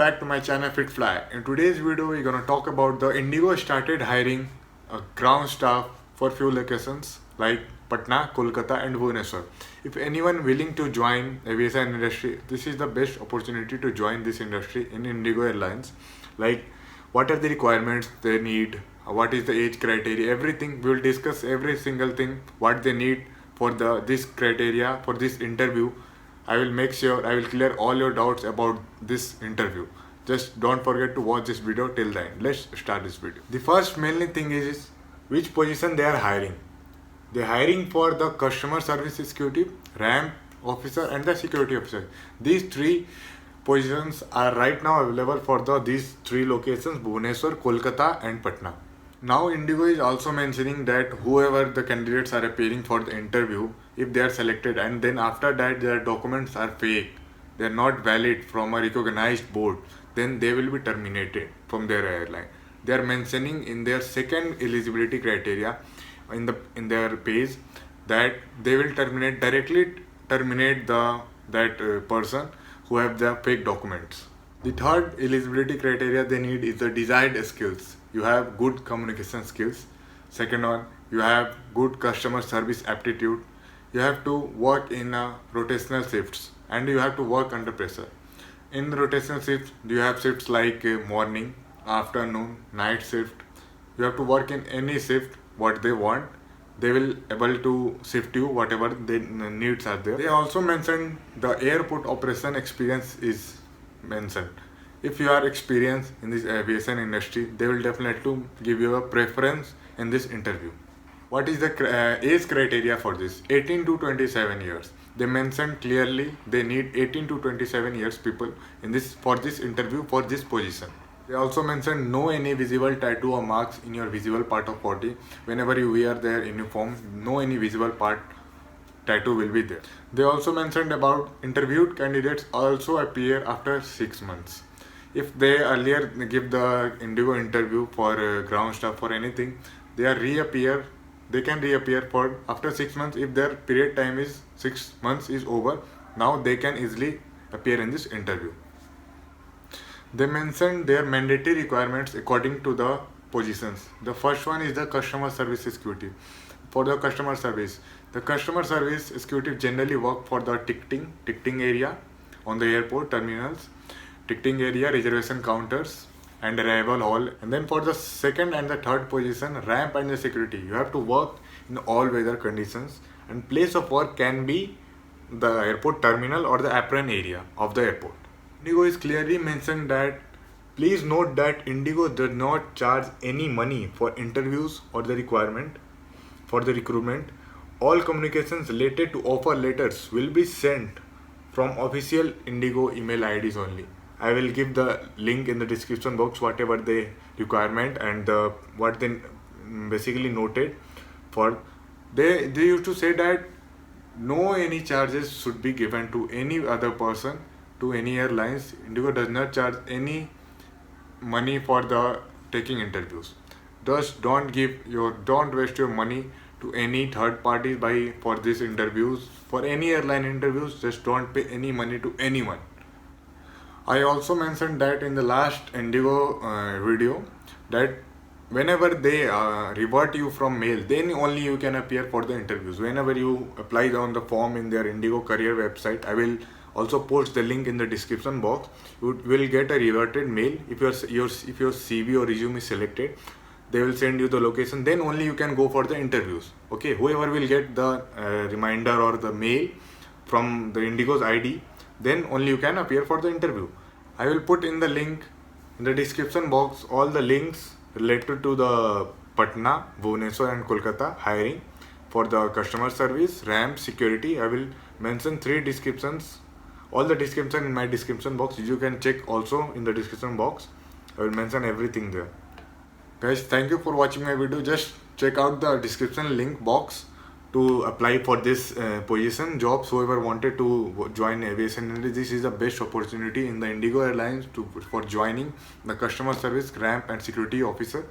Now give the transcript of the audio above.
back to my channel FitFly. In today's video, we're gonna talk about the Indigo started hiring a ground staff for few locations like Patna, Kolkata, and Bhubaneswar. If anyone willing to join aviation industry, this is the best opportunity to join this industry in Indigo Airlines. Like, what are the requirements they need? What is the age criteria? Everything we will discuss every single thing what they need for this criteria for this interview. I will make sure I will clear all your doubts about this interview. Just don't forget to watch this video till the end. Let's start this video. The first mainly thing is which position they are hiring. They are hiring for the customer service executive, ramp officer, and the security officer. These three positions are right now available for these three locations: Bhubaneswar, Kolkata, and Patna. Now Indigo is also mentioning that whoever the candidates are appearing for the interview, if they are selected and then after that their documents are fake, they are not valid from a recognized board, then they will be terminated from their airline. They are mentioning in their second eligibility criteria in their page that they will directly terminate that person who have the fake documents. The third eligibility criteria they need is the desired skills. You have good communication skills. Second one, you have good customer service aptitude. You have to work in rotational shifts and you have to work under pressure. In the rotational shifts, you have shifts like morning, afternoon, night shift. You have to work in any shift what they want. They will able to shift you whatever their needs are there. They also mentioned the airport operation experience is mentioned. If you are experienced in this aviation industry, they will definitely give you a preference in this interview. What is the age criteria for this? 18 to 27 years. They mentioned clearly they need 18 to 27 years people in this for this interview for this position. They also mentioned no any visible tattoo or marks in your visible part of body. Whenever you wear their uniform, no any visible part tattoo will be there. They also mentioned about interviewed candidates also appear after 6 months. If they earlier give the Indigo interview for ground staff or anything, they can reappear for after 6 months. If their period time is 6 months is over, now they can easily appear in this interview. They mentioned their mandatory requirements according to the positions. The first one is the customer service executive. For the customer service executive generally work for the ticketing area on the airport terminals, ticketing area, reservation counters, and arrival hall. And then for the second and the third position, ramp and the security, you have to work in all weather conditions, and place of work can be the airport terminal or the apron area of the airport. Indigo is clearly mentioned that please note that Indigo does not charge any money for interviews or the requirement for the recruitment. All communications related to offer letters will be sent from official Indigo email IDs only. I will give the link in the description box whatever the requirement and what they basically noted for. They used to say that no any charges should be given to any other person, to any airlines. Indigo does not charge any money for the taking interviews. Thus don't waste your money to any third parties for these interviews. For any airline interviews, just don't pay any money to anyone. I also mentioned that in the last Indigo video that whenever they revert you from mail, then only you can appear for the interviews. Whenever you apply on the form in their Indigo career website, I will also post the link in the description box. You will get a reverted mail. If your CV or resume is selected, they will send you the location, then only you can go for the interviews. Okay, whoever will get the reminder or the mail from the Indigo's ID, then only you can appear for the interview. I will put in the link in the description box all the links related to the Patna, Bhubaneswar and Kolkata hiring for the customer service, ramp, security. I will mention 3 descriptions, all the description in my description box. You can check also in the description box. I will mention everything there. Guys, thank you for watching my video. Just check out the description link box to apply for this position jobs. Whoever wanted to join aviation industry, this is the best opportunity in the Indigo Airlines for joining the customer service, ramp and security officer.